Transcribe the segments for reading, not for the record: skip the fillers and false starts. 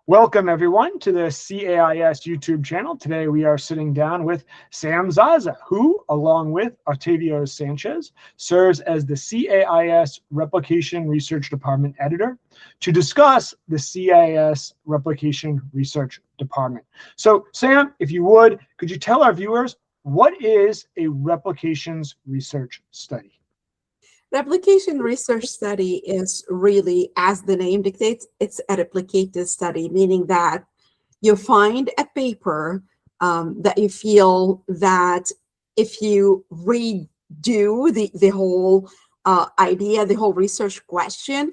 Welcome, everyone, to the CAIS YouTube channel. Today, we are sitting down with Sam Zaza, who, along with Octavio Sanchez, serves as the CAIS Replication Research Department editor to discuss the CAIS Replication Research Department. So, Sam, if you would, could you tell our viewers what is a replications research study? Replication research study is really, as the name dictates, it's a replicated study, meaning that you find a paper that you feel that if you redo the whole idea, the whole research question,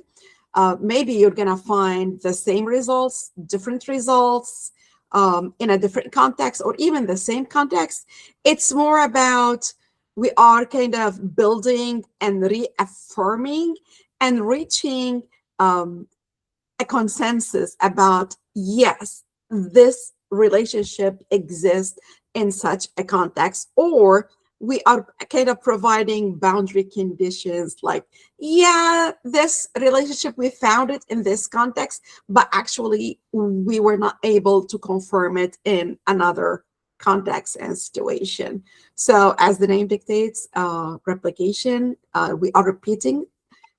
maybe you're going to find the same results, different results in a different context, or even the same context. It's more about we are kind of building and reaffirming and reaching a consensus about, yes, this relationship exists in such a context, or we are kind of providing boundary conditions like, yeah, this relationship, we found it in this context, but actually we were not able to confirm it in another context and situation. So as the name dictates, replication, we are repeating,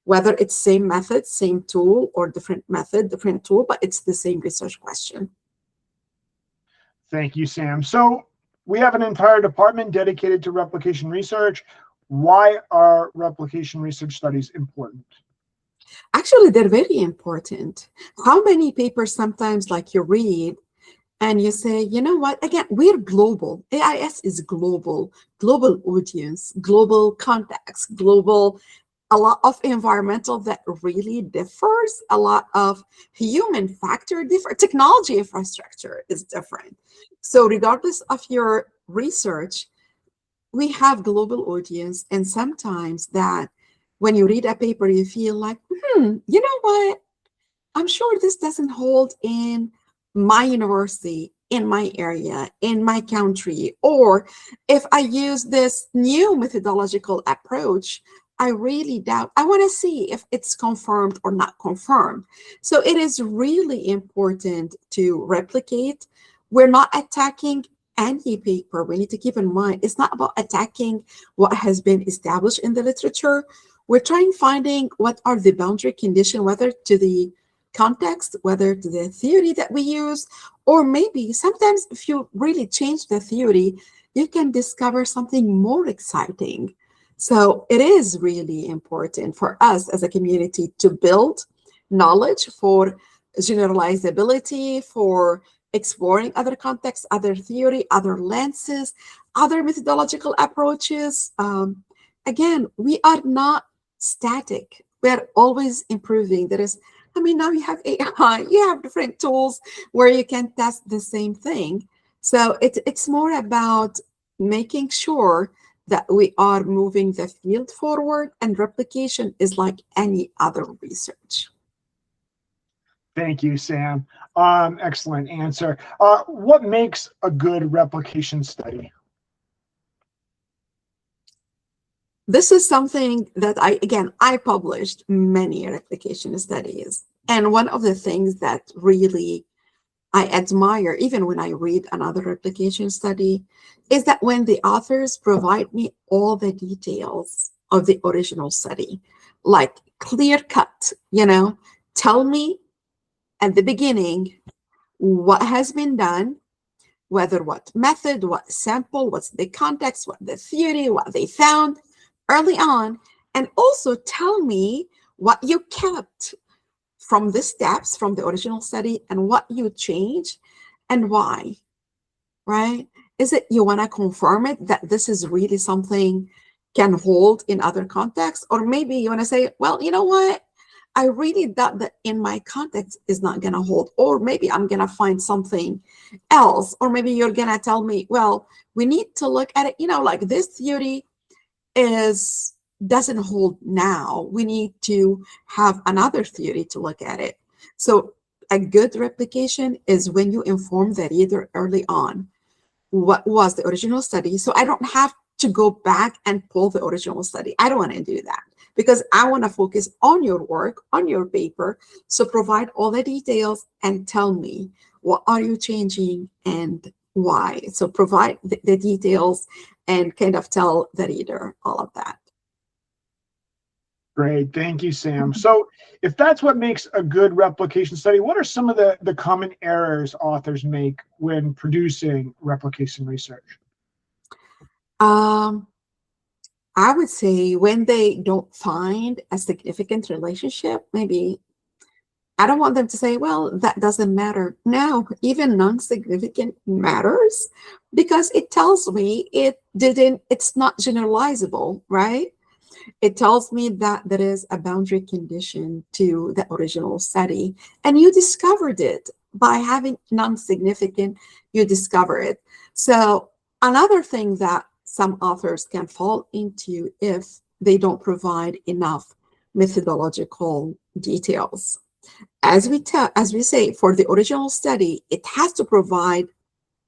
whether it's same method, same tool, or different method, different tool, but it's the same research question. Thank you, Sam. So we have an entire department dedicated to replication research. Why are replication research studies important? Actually, they're very important. How many papers sometimes like you read and you say, you know what, again, we're global. AIS is global audience, global context, global, a lot of environmental that really differs, a lot of human factor differ, technology infrastructure is different. So regardless of your research, we have global audience. And sometimes that when you read a paper, you feel like, you know what, I'm sure this doesn't hold in my university, in my area, in my country, or if I use this new methodological approach, I really doubt, I want to see if it's confirmed or not confirmed. So it is really important to replicate. We're not attacking any paper. We need to keep in mind, it's not about attacking what has been established in the literature. We're trying finding what are the boundary conditions, whether to the context, whether to the theory that we use, or maybe sometimes if you really change the theory, you can discover something more exciting. So it is really important for us as a community to build knowledge for generalizability, for exploring other contexts, other theory, other lenses, other methodological approaches. Again, we are not static. We are always improving. There is, I mean, now you have AI, you have different tools where you can test the same thing. So it's more about making sure that we are moving the field forward, and replication is like any other research. Thank you, Sam. Excellent answer. What makes a good replication study? This is something that I published many replication studies. And one of the things that really I admire, even when I read another replication study, is that when the authors provide me all the details of the original study, like clear cut, tell me at the beginning what has been done, whether what method, what sample, what's the context, what the theory, what they found early on, and also tell me what you kept from the steps from the original study and what you changed and why, right? Is it you want to confirm it that this is really something can hold in other contexts? Or maybe you want to say, well, you know what? I really thought that in my context is not going to hold, or maybe I'm going to find something else. Or maybe you're going to tell me, well, we need to look at it, like this theory doesn't hold now. We need to have another theory to look at it. So a good replication is when you inform the reader early on what was the original study. So I don't have to go back and pull the original study. I don't want to do that because I want to focus on your work, on your paper. So provide all the details and tell me what are you changing and why. So provide the details and kind of tell the reader all of that. Great. Thank you, Sam. So if that's what makes a good replication study, what are some of the common errors authors make when producing replication research? I would say when they don't find a significant relationship, maybe I don't want them to say, well, that doesn't matter. No, even non-significant matters because it tells me it's not generalizable, right? It tells me that there is a boundary condition to the original study, and you discovered it by having non-significant, you discover it. So another thing that some authors can fall into if they don't provide enough methodological details. As we say, for the original study, it has to provide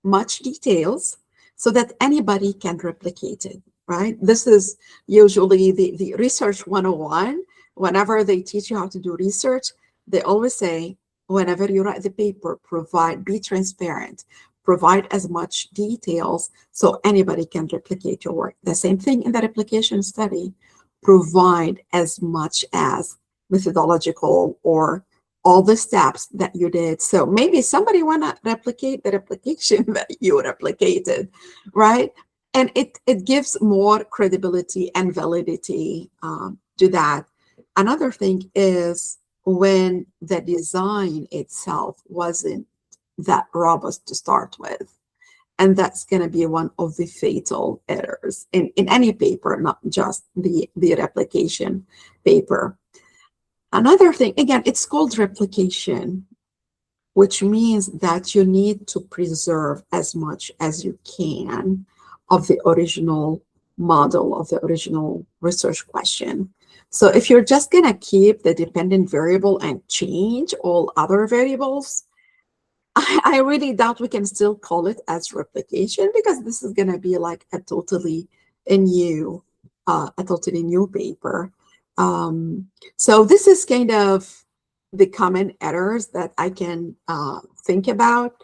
much details so that anybody can replicate it, right? This is usually the research 101. Whenever they teach you how to do research, they always say, whenever you write the paper, be transparent, provide as much details so anybody can replicate your work. The same thing in the replication study, provide as much as methodological or all the steps that you did. So maybe somebody want to replicate the replication that you replicated, right? And it gives more credibility and validity to that. Another thing is when the design itself wasn't that robust to start with. And that's going to be one of the fatal errors in any paper, not just the replication paper. Another thing, again, it's called replication, which means that you need to preserve as much as you can of the original model, of the original research question. So if you're just going to keep the dependent variable and change all other variables, I really doubt we can still call it as replication, because this is going to be like a totally new paper. So this is kind of the common errors that I can think about.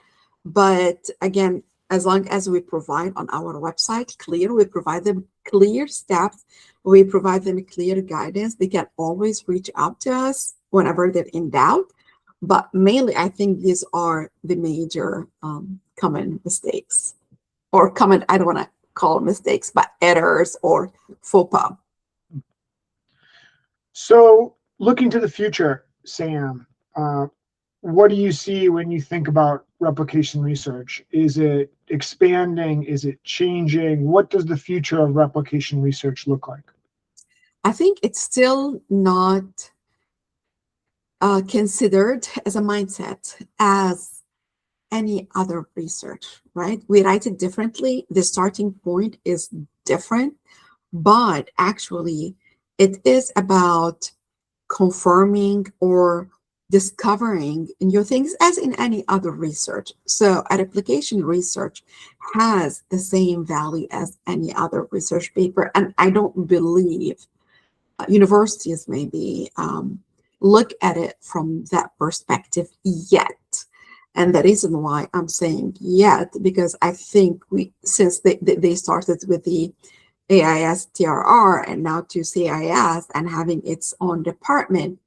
But again, as long as we provide on our website we provide them clear steps, we provide them clear guidance, they can always reach out to us whenever they're in doubt. But mainly, I think these are the major common mistakes, or common, I don't want to call mistakes, but errors or faux pas. So looking to the future, Sam, what do you see when you think about replication research? Is it expanding? Is it changing? What does the future of replication research look like? I think it's still not considered as a mindset as any other research, right? We write it differently. The starting point is different, but actually it is about confirming or discovering new things as in any other research. So a replication research has the same value as any other research paper. And I don't believe universities maybe look at it from that perspective yet. And the reason why I'm saying yet, because I think since they started with the AIS TRR and now to CAIS and having its own department,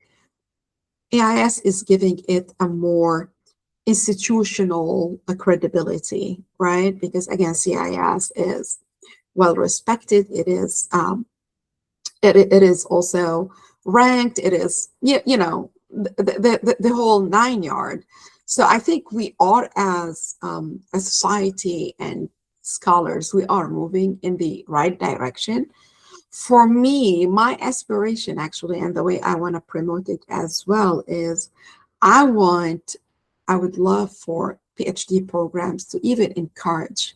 AIS is giving it a more institutional credibility, right? Because again, CAIS is well respected. It is it is also ranked. It is the whole 9 yard. So I think we are, as a society and scholars, we are moving in the right direction. For me, my aspiration actually, and the way I want to promote it as well, is I would love for PhD programs to even encourage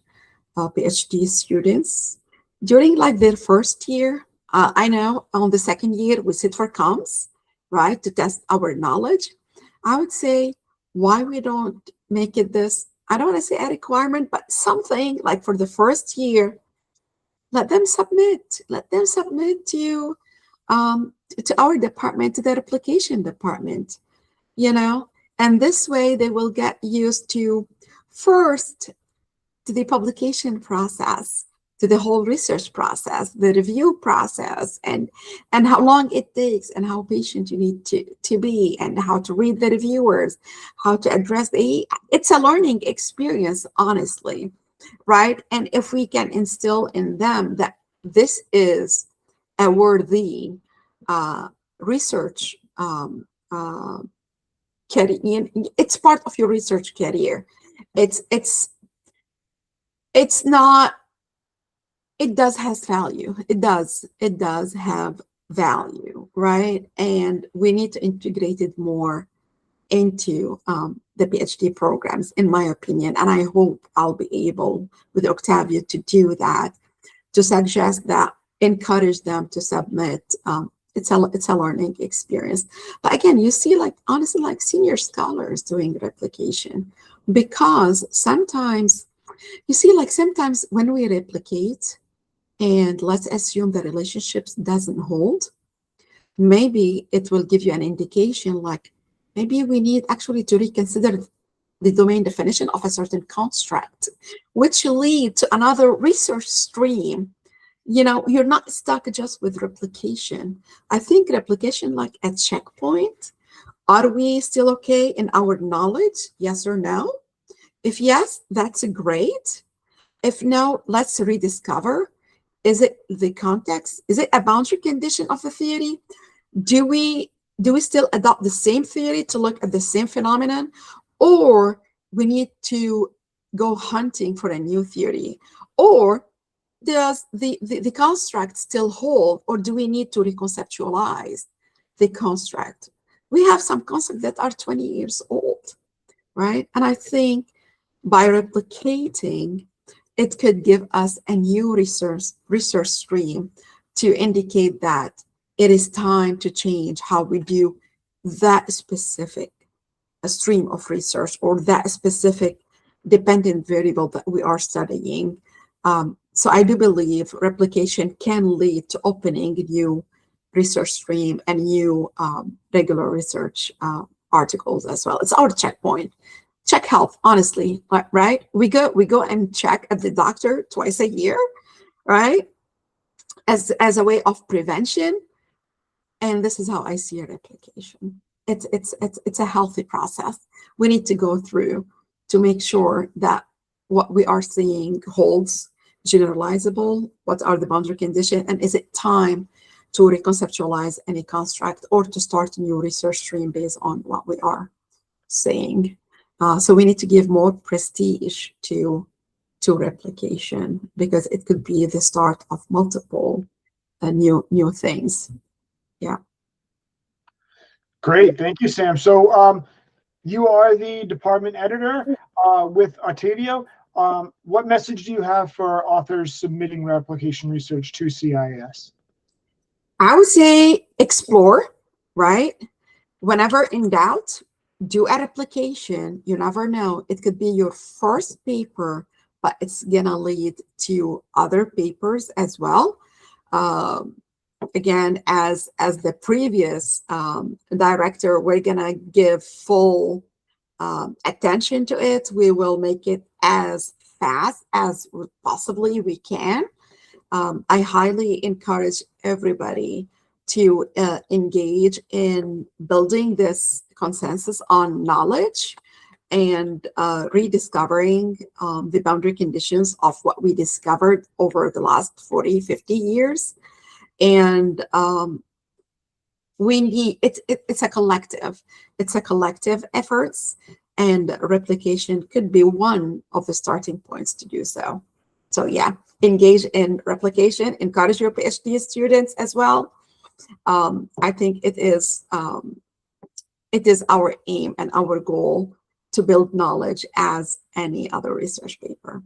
PhD students during like their first year. I know on the second year we sit for comms, right, to test our knowledge. I would say, why we don't make it this, I don't want to say a requirement, but something like for the first year, let them submit to to our department, to the replication department, you know, and this way they will get used to first to the publication process, to the whole research process, the review process, and how long it takes, and how patient you need to be, and how to read the reviewers, how to address it's a learning experience, honestly, right? And if we can instill in them that this is a worthy research career, it's part of your research career. It's not, it does has value. It does have value, right? And we need to integrate it more into the PhD programs, in my opinion. And I hope I'll be able with Octavia to do that, to suggest that, encourage them to submit. It's a learning experience. But again, you see, like, honestly, like senior scholars doing replication, because sometimes you see, like, sometimes when we replicate, and let's assume the relationships doesn't hold, maybe it will give you an indication, like maybe we need actually to reconsider the domain definition of a certain construct, which lead to another research stream. You know, you're not stuck just with replication. I think replication, like a checkpoint. Are we still okay in our knowledge? Yes or no? If yes, that's great. If no, let's rediscover. Is it the context? Is it a boundary condition of the theory? Do we still adopt the same theory to look at the same phenomenon? Or we need to go hunting for a new theory? Or does the construct still hold? Or do we need to reconceptualize the construct? We have some concepts that are 20 years old, right? And I think by replicating, it could give us a new research stream to indicate that it is time to change how we do that specific stream of research, or that specific dependent variable that we are studying. So I do believe replication can lead to opening a new research stream and new regular research articles as well. It's our checkpoint. Check health, honestly, right? We go and check at the doctor twice a year, right? As a way of prevention. And this is how I see a replication. It's a healthy process. We need to go through to make sure that what we are seeing holds, generalizable, what are the boundary conditions, and is it time to reconceptualize any construct or to start a new research stream based on what we are saying. So we need to give more prestige to replication, because it could be the start of multiple new things. Yeah. Great, thank you, Sam. So you are the department editor with Octavio. What message do you have for authors submitting replication research to CAIS? I would say explore, right? Whenever in doubt, do a replication. You never know. It could be your first paper, but it's gonna lead to other papers as well. Again, as the previous director, we're gonna give full attention to it. We will make it as fast as possibly we can. I highly encourage everybody to engage in building this consensus on knowledge and rediscovering the boundary conditions of what we discovered over the last 40, 50 years. And we need, it's a collective efforts, and replication could be one of the starting points to do so. So yeah, engage in replication, encourage your PhD students as well. I think it is our aim and our goal to build knowledge as any other research paper.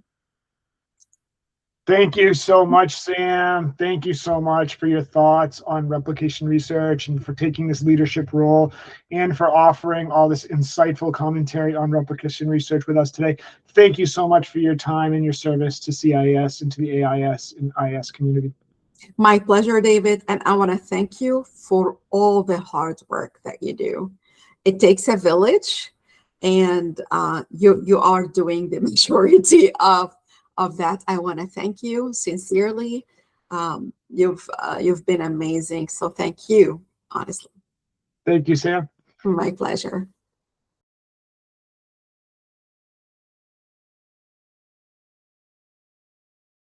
Thank you so much, Sam. Thank you so much for your thoughts on replication research and for taking this leadership role and for offering all this insightful commentary on replication research with us today. Thank you so much for your time and your service to CAIS and to the AIS and IS community. My pleasure, David. And I want to thank you for all the hard work that you do. It takes a village, and you are doing the majority of that. I want to thank you sincerely. You've been amazing. So thank you, honestly. Thank you, Sam. My pleasure.